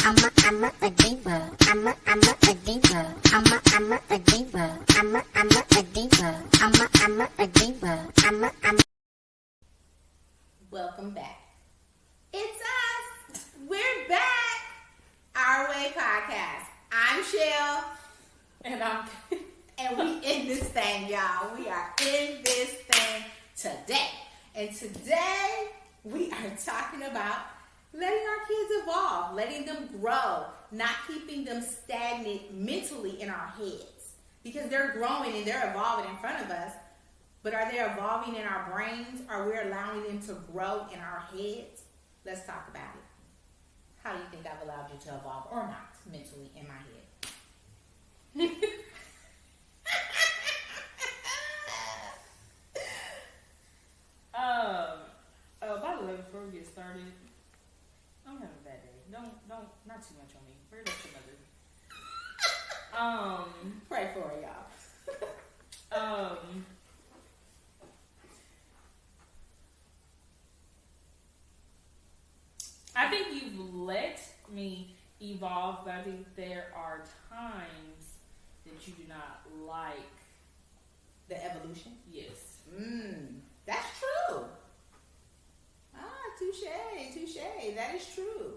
a diva. I'm a diva. I'm a diva. I'm a diva. I'm a diva. Welcome back. It's us. We're back. Our Way Podcast. I'm Chel. And we in this thing, y'all. We are in this thing today. And today we are talking about letting our kids evolve, letting them grow, not keeping them stagnant mentally in our heads. Because they're growing and they're evolving in front of us. But are they evolving in our brains? Are we allowing them to grow in our heads? Let's talk about it. How do you think I've allowed you to evolve or not mentally in my head? By the way, before we get started, I'm having a bad day. Don't, not too much on me. Bring it up to another. Pray for it, y'all. I think you've let me evolve, but I think there are times that you do not like The evolution? Yes. That's true. Touche. That is true.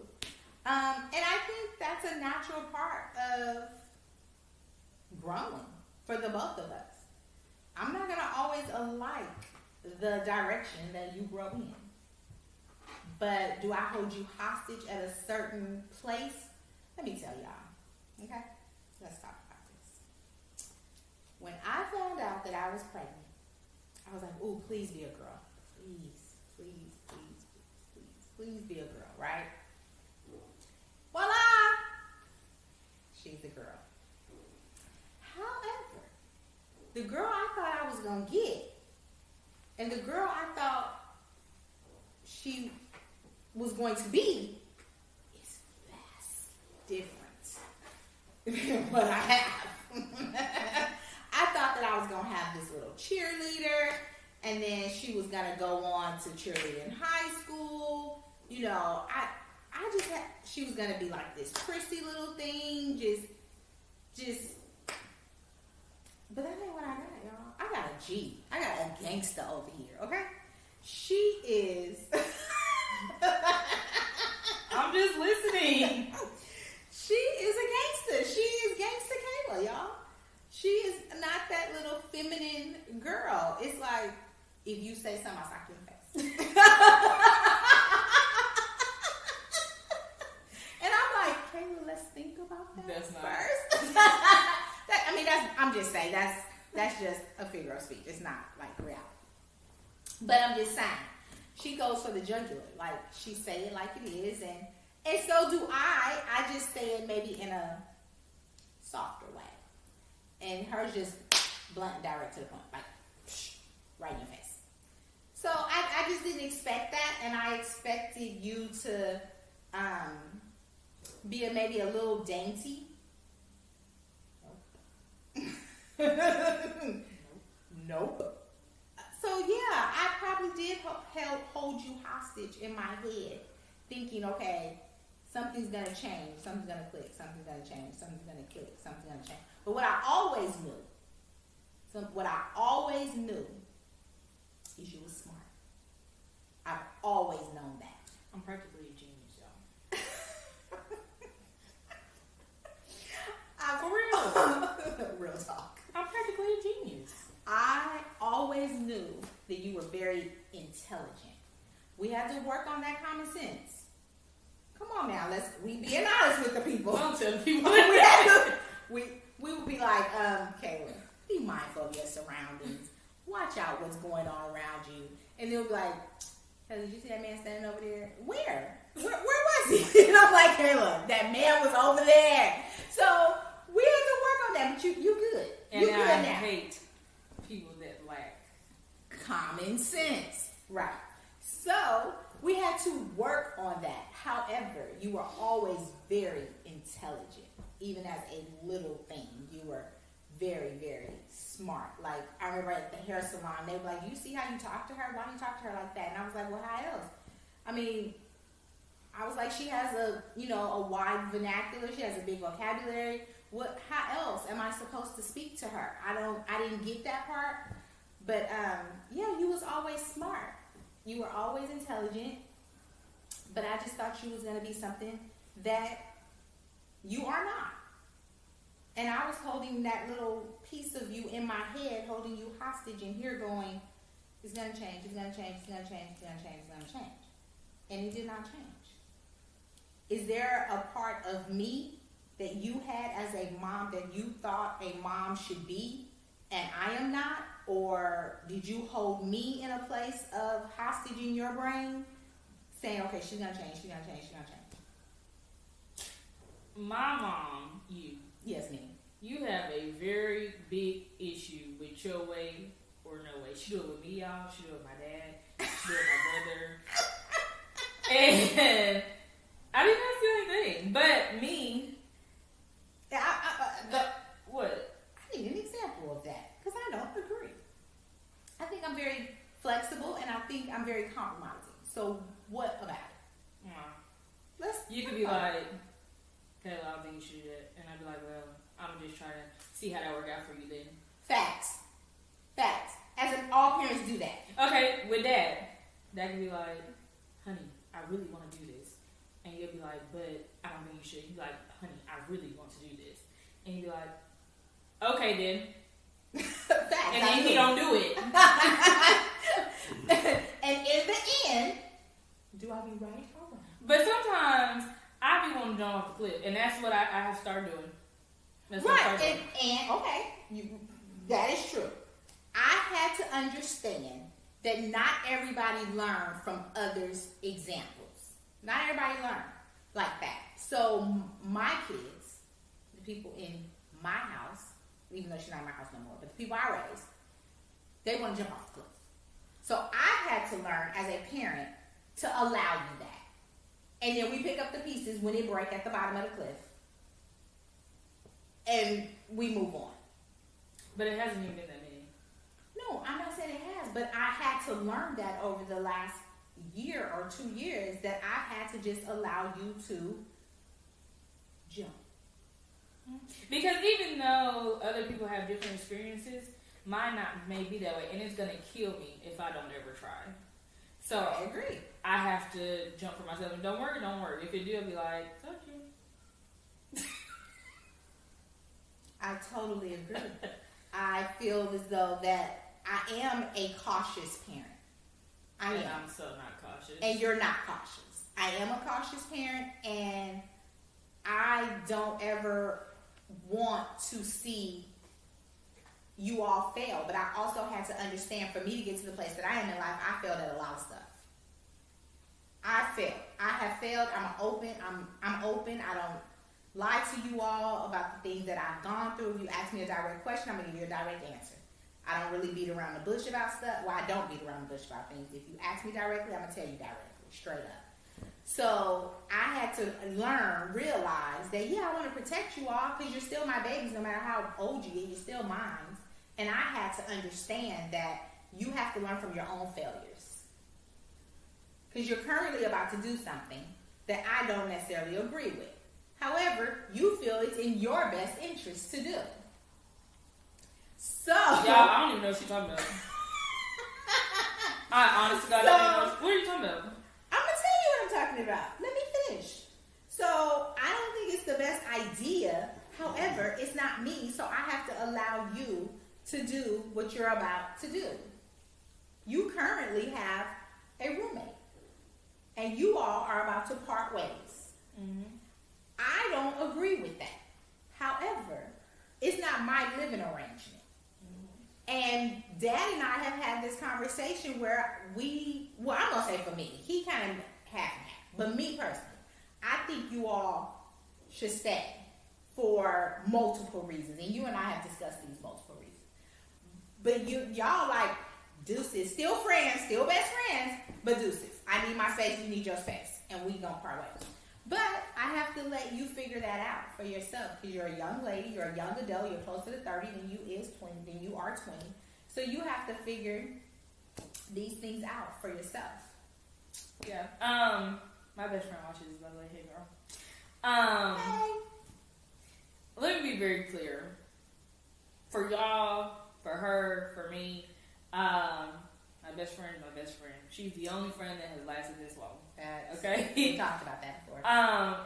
And I think that's a natural part of growing for the both of us. I'm not going to always like the direction that you grow in. But do I hold you hostage at a certain place? Let me tell y'all. Okay? Let's talk about this. When I found out that I was pregnant, I was like, ooh, please be a girl. Please be a girl, right? Voila! She's a girl. However, the girl I thought I was going to get and the girl I thought she was going to be is vastly different than what I have. I thought that I was going to have this little cheerleader, and then she was going to go on to cheerlead in high school. You know, I just had, she was going to be like this prissy little thing, just, but that ain't what I got, y'all. I got a G. I got a gangster over here, okay? She is... I'm just listening. She is a gangster. She is Gangsta Kayla, y'all. She is not that little feminine girl. It's like, if you say something, I'll sock you in the face. And I'm like, Kayla, let's think about that That's not first. I'm just saying, that's just a figure of speech. It's not like reality. But I'm just saying, she goes for the jugular. Like, she say it like it is, and so do I. I just say it maybe in a softer way. And hers just blunt and direct to the point. Like, right in your face. So I just didn't expect that, and I expected you to be maybe a little dainty. Nope. So yeah, I probably did hold you hostage in my head, thinking, okay, something's gonna change, something's gonna click, something's gonna change, something's gonna click, something's gonna change. But what I always knew, is you was smart. I've always known that. I'm practically a genius, y'all. For real. Real talk. I'm practically a genius. I always knew that you were very intelligent. We had to work on that common sense. Come on now, we being honest with the people. Don't tell people. we would be like, Kayla, be mindful of your surroundings. Watch out what's going on around you. And they'll be like, hey, did you see that man standing over there? Where was he? And I'm like, Kayla, that man was over there. So we had to work on that, but you good. And You good I now. hate people that lack Common sense. Right. So we had to work on that. However, you were always very intelligent. Even as a little thing, you were very, very smart. Like, I remember at the hair salon, they were like, you see how you talk to her? Why do you talk to her like that? And I was like, well, how else? I mean, I was like, she has a wide vernacular. She has a big vocabulary. How else am I supposed to speak to her? I didn't get that part. But, yeah, you was always smart. You were always intelligent. But I just thought you was going to be something that you are not. And I was holding that little piece of you in my head, holding you hostage and here going, it's going to change, it's going to change, it's going to change, it's going to change, it's going to change. And it did not change. Is there a part of me that you had as a mom that you thought a mom should be and I am not? Or did you hold me in a place of hostage in your brain saying, okay, she's going to change, she's going to change, she's going to change? My mom, you. Yes, me. You have a very big issue with your way or no way. She do it with me, y'all. She do it with my dad. She do it with my brother. And I didn't have to do anything. But me, what? I need an example of that because I don't agree. I think I'm very flexible and I think I'm very compromising. So what about it? You could be like, okay, I don't think you should do that. And I'd be like, well, I'm just trying to see how that work out for you then. Facts. As in, all parents do that. Okay, with that could be like, honey, I really want to do this. And you'll be like, but I don't think you should. You'll be like, honey, I really want to do this. And you'll be like, okay then. Facts. And then he don't do it. And in the end, do I be right or wrong? But sometimes I be wanting to jump off the cliff. And that's what I have started doing. That's what I started doing. And okay, that is true. I had to understand that not everybody learned from others' examples. Not everybody learned like that. So my kids, the people in my house, even though she's not in my house no more, but the people I raised, they want to jump off the cliff. So I had to learn as a parent to allow you that. And then we pick up the pieces when it break at the bottom of the cliff. And we move on. But it hasn't even been that many. No, I'm not saying it has, but I had to learn that over the last year or 2 years that I had to just allow you to jump. Because even though other people have different experiences, mine may be that way, and it's gonna kill me if I don't ever try. So I agree. I have to jump for myself. And don't worry. If it do, I'll be like, touch you. I totally agree. I feel as though that I am a cautious parent. I am. I'm so not cautious. And you're not cautious. I am a cautious parent, and I don't ever want to see you all fail. But I also had to understand, for me to get to the place that I am in life, I failed at a lot of stuff. I failed. I have failed. I'm open. I don't lie to you all about the things that I've gone through. If you ask me a direct question, I'm going to give you a direct answer. I don't really beat around the bush about stuff. Well, I don't beat around the bush about things. If you ask me directly, I'm going to tell you directly, straight up. So I had to realize that, yeah, I want to protect you all because you're still my babies no matter how old you get. You're still mine. And I had to understand that you have to learn from your own failures. Because you're currently about to do something that I don't necessarily agree with. However, you feel it's in your best interest to do. So, y'all, I don't even know what she's talking about. I honestly don't know. What are you talking about? I'm going to tell you what I'm talking about. Let me finish. So, I don't think it's the best idea. However, it's not me, so I have to allow you to do what you're about to do. You currently have a roommate. And you all are about to part ways. Mm-hmm. I don't agree with that. However, it's not my living arrangement. Mm-hmm. And Dad and I have had this conversation where I'm going to say for me, he kind of half and half. But me personally, I think you all should stay for multiple reasons. And you and I have discussed these multiple reasons. But y'all like deuces, still friends, still best friends, but deuces. I need my space, you need your space. And we gonna part ways. But I have to let you figure that out for yourself. Because you're a young lady, you're a young adult, you're closer to 30 than you are 20. So you have to figure these things out for yourself. Yeah. My best friend watches, by the way. Hey, girl. Hey. Let me be very clear. For y'all, for her, for me, my best friend is my best friend. She's the only friend that has lasted this long. Okay? We talked about that before.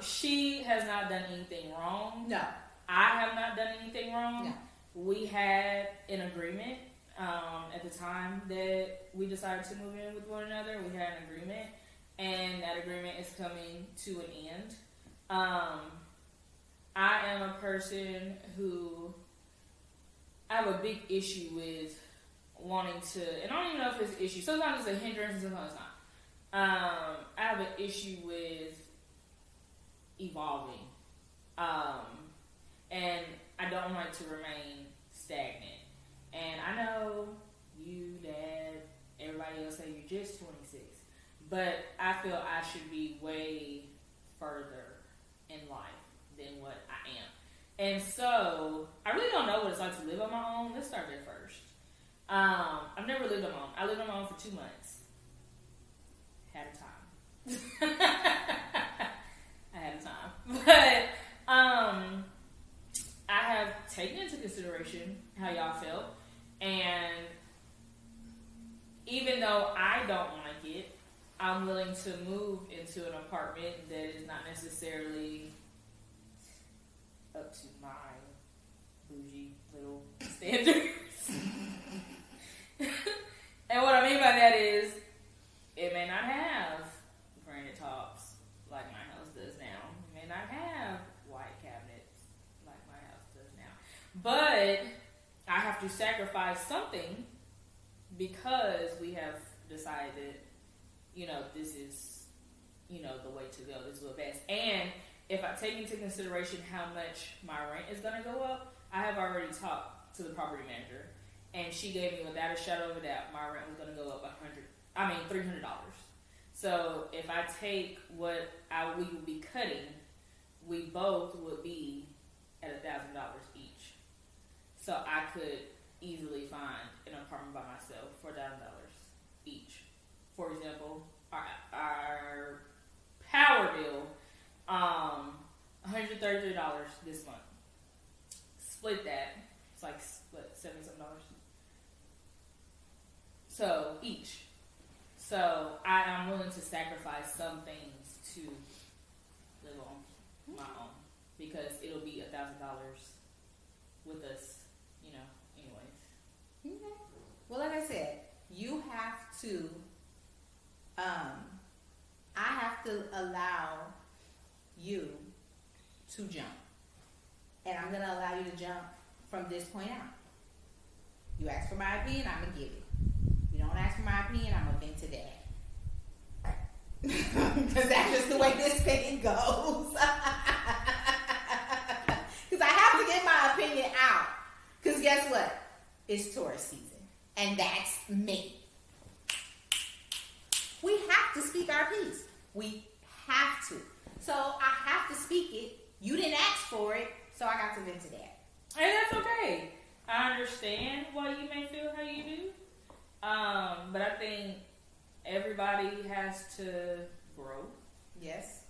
She has not done anything wrong. No. I have not done anything wrong. No. We had an agreement at the time that we decided to move in with one another. We had an agreement, and that agreement is coming to an end. I am a person who I have a big issue with wanting to, and I don't even know if it's an issue. Sometimes it's a hindrance, and sometimes it's not. I have an issue with evolving. And I don't like to remain stagnant. And I know you, Dad, everybody else say you're just 26. But I feel I should be way further in life than what I am. And so, I really don't know what it's like to live on my own. Let's start there first. I've never lived on my own. I lived on my own for 2 months. Had a time. I had a time. But, I have taken into consideration how y'all felt. And even though I don't like it, I'm willing to move into an apartment that is not necessarily up to my bougie little standards. And what I mean by that is, it may not have granite tops like my house does now. It may not have white cabinets like my house does now. But I have to sacrifice something because we have decided, this is, the way to go. This is the best. And if I take into consideration how much my rent is going to go up, I have already talked to the property manager, and she gave me without a shadow of a doubt my rent was going to go up $300. So if I take what we would be cutting, we both would be at $1,000 each. So I could easily find an apartment by myself for $1,000 each. For example, our power bill, $133 this month. Split that. It's like, $70-something. So, each. So, I am willing to sacrifice some things to live on my own. Because it'll be $1,000 with us, anyways. Okay. Well, like I said, you have to, I have to allow you to jump. And I'm going to allow you to jump from this point out. You ask for my opinion, I'm going to give it. You don't ask for my opinion, I'm going to vent to that. Because that's just the way this thing goes. Because I have to get my opinion out. Because guess what? It's tourist season. And that's me. We have to speak our piece. We have to. So I have to speak it. You didn't ask for it, so I got to vent to that. And that's okay. I understand why you may feel how you do. But I think everybody has to grow. Yes.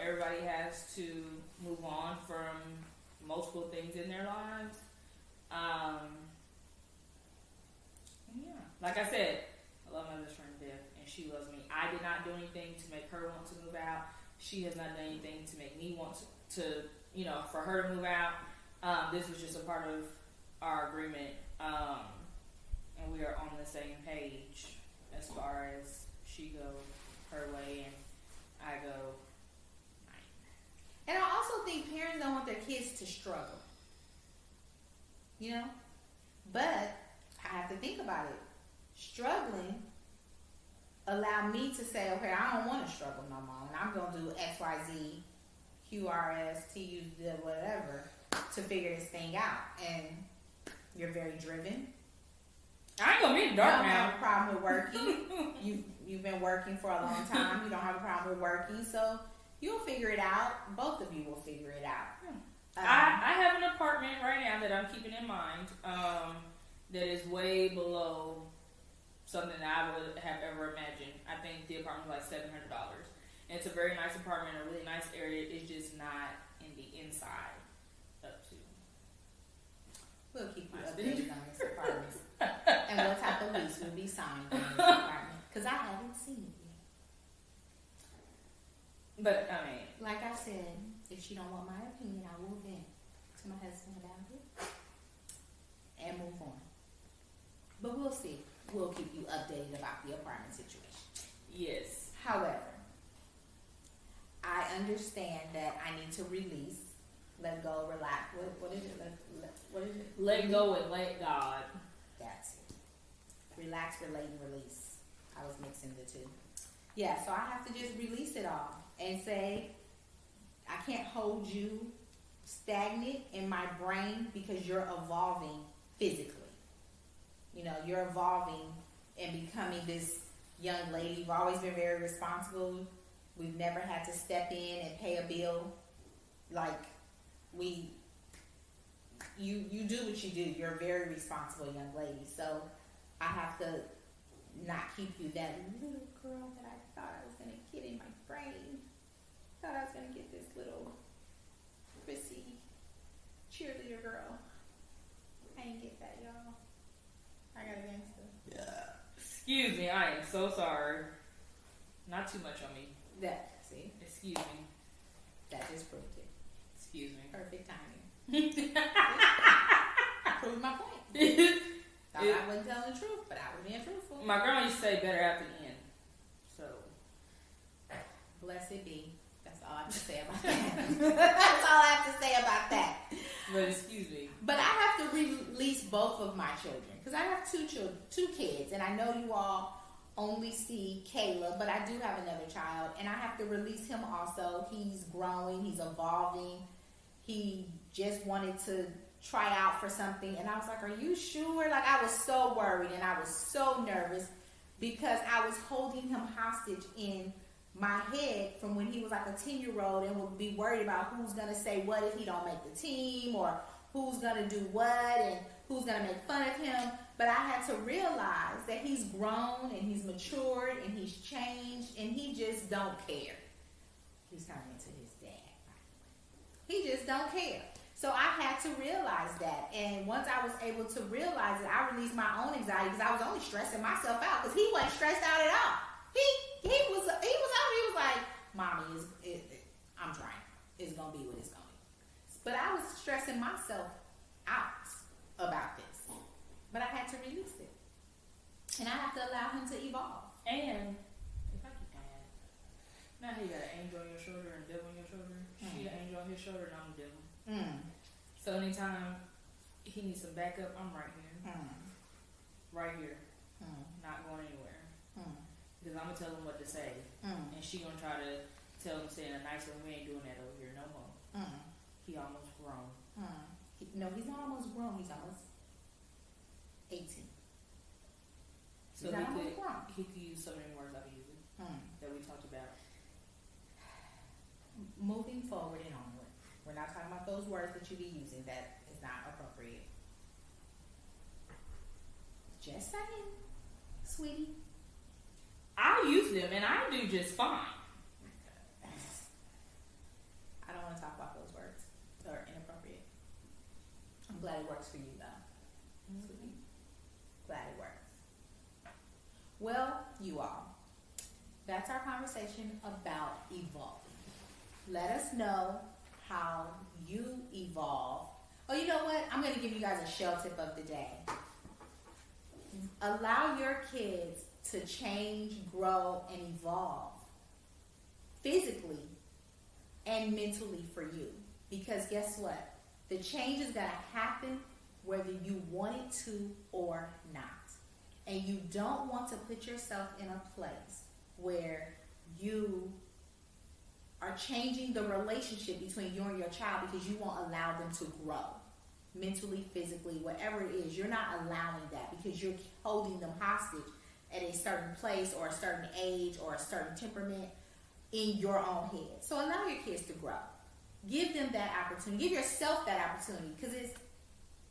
Everybody has to move on from multiple things in their lives. Yeah. Like I said, I love my best friend to death, and she loves me. I did not do anything to make her want to move out. She has not done anything to make me want to for her to move out. This was just a part of our agreement, and we are on the same page as far as she go her way and I go mine. And I also think parents don't want their kids to struggle. But I have to think about it. Struggling allow me to say, okay, I don't want to struggle no more, and I'm going to do X, Y, Z, QRS, TU, whatever, to figure this thing out. And you're very driven. I ain't gonna be in the dark now. You don't now. have a problem with working. You've been working for a long time. You don't have a problem with working, so you'll figure it out. Both of you will figure it out. I have an apartment right now that I'm keeping in mind that is way below something that I would have ever imagined. I think the apartment was like $700. It's a very nice apartment, a really nice area. It's just not in the inside up to. We'll keep you updated on this apartment and what type of lease will be signed on this apartment because I haven't seen it yet. But I mean, like I said, if she don't want my opinion, I will vent to my husband about it and move on. But we'll see. We'll keep you updated about the apartment situation. yes. However, I understand that I need to release, let go, relax. What is it? What is it? Let go and let God. That's it. Relax, relate, and release. I was mixing the two. Yeah, so I have to just release it all and say, I can't hold you stagnant in my brain because you're evolving physically. You know, you're evolving and becoming this young lady. You've always been very responsible. We've never had to step in and pay a bill. Like, you do what you do. You're a very responsible young lady. So I have to not keep you that little girl that I thought I was going to get in my brain. Thought I was going to get this little prissy cheerleader girl. I ain't get that, y'all. I got a gangster. Yeah. Excuse me, I am so sorry. Not too much on me. That, see? Excuse me. That just proved it. Excuse me. Perfect timing. Proved my point. Thought I wasn't telling the truth, but I was being truthful. My grandma used to say better at the end. So. Blessed be. That's all I have to say about that. That's all I have to say about that. But excuse me. But I have to release both of my children. Because I have two kids. And I know you all only see Caleb, but I do have another child. And I have to release him also. He's growing. He's evolving. He just wanted to try out for something. And I was like, are you sure? Like, I was so worried and I was so nervous because I was holding him hostage in my head from when he was like a 10-year-old and would be worried about who's going to say what if he don't make the team or who's going to do what and who's going to make fun of him. But I had to realize that he's grown and he's matured and he's changed and he just don't care. He's turning into his dad, by the way. He just don't care. So I had to realize that. And once I was able to realize it, I released my own anxiety because I was only stressing myself out because he wasn't stressed out at all. He was like, Mommy, I'm trying. It's going to be what it's going to be. But I was stressing myself out about this. But I had to release it. And I have to allow him to evolve. And, if I can add, now you got an angel on your shoulder and a devil on your shoulder. She an angel on his shoulder and I'm the devil. So anytime he needs some backup, I'm right here. Right here. Not going anywhere. Because I'm going to tell him what to say. And she going to try to tell him, say in a nice way, we ain't doing that over here no more. He almost grown. No, he's not almost grown. He's almost 18. So he could use some of the words I've used that we talked about. Moving forward and onward. We're not talking about those words that you be using that is not appropriate. Just saying, sweetie. I use them and I do just fine. I don't want to talk about those words. They're inappropriate. I'm glad it works for you though. Sweetie. Glad it works. Well, you all, that's our conversation about evolving. Let us know how you evolve. Oh, you know what? I'm going to give you guys a Chel tip of the day. Allow your kids to change, grow, and evolve physically and mentally for you. Because guess what? The change is going to happen whether you want it to or not. And you don't want to put yourself in a place where you are changing the relationship between you and your child because you won't allow them to grow mentally, physically, whatever it is. You're not allowing that because you're holding them hostage at a certain place or a certain age or a certain temperament in your own head. So allow your kids to grow. Give them that opportunity. Give yourself that opportunity because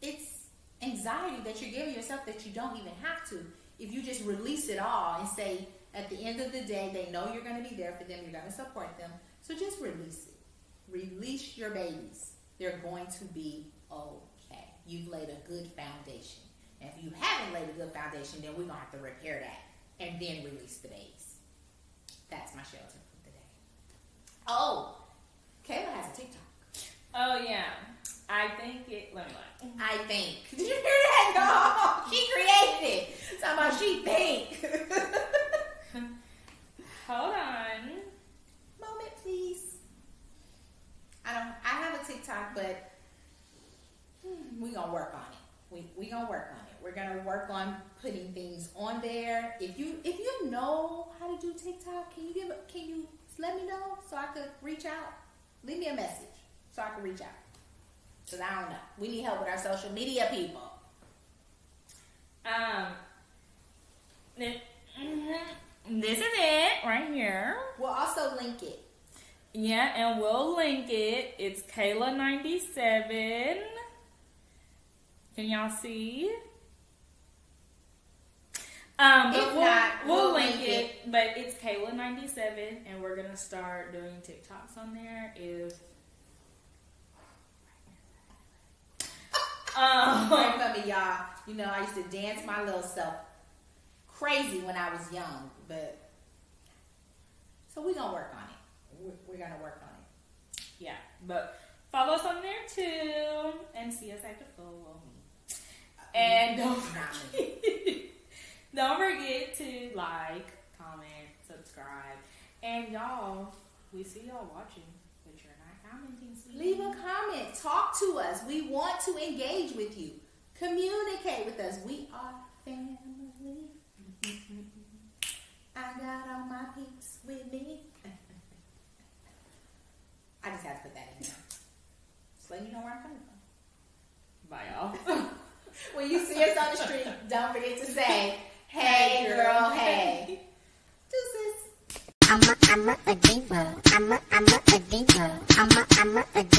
it's anxiety that you're giving yourself that you don't even have to if you just release it all and say, At the end of the day, they know you're going to be there for them. You're going to support them. So just release it. Release your babies. They're going to be okay. You've laid a good foundation. And if you haven't laid a good foundation, then we're going to have to repair that and then release the babies. That's my shelter for the day. Oh, Kayla has a TikTok. Oh, yeah. I think it, let me look. I think. Did you hear that? No, she created it. Talking about she think. Hold on. Moment, please. I have a TikTok, but we gonna work on it. We gonna work on it. We're gonna work on putting things on there. If you know how to do TikTok, can you let me know so I could reach out? Leave me a message so I can reach out. Cause I don't know. We need help with our social media people. This is it right here. We'll also link it. Yeah, and we'll link it. It's Kayla97. Can y'all see? But we'll link it. But it's Kayla97, and we're gonna start doing TikToks on there. Pray for me, y'all. You know, I used to dance my little self crazy when I was young, but so we're gonna work on it. We're gonna work on it. Yeah, but follow us on there too, and see us at the follow me. And don't forget to like, comment, subscribe, and y'all, we see y'all watching, but you're not commenting. Leave a comment. Talk to us. We want to engage with you. Communicate with us. We are family. I got all my peeps with me. I just have to put that in there. Just letting you know where I'm coming from. Bye, y'all. When you see us on the street, don't forget to say, hey, girl, hey. Deuces. I'm a diva. I'm a diva. I'm a diva.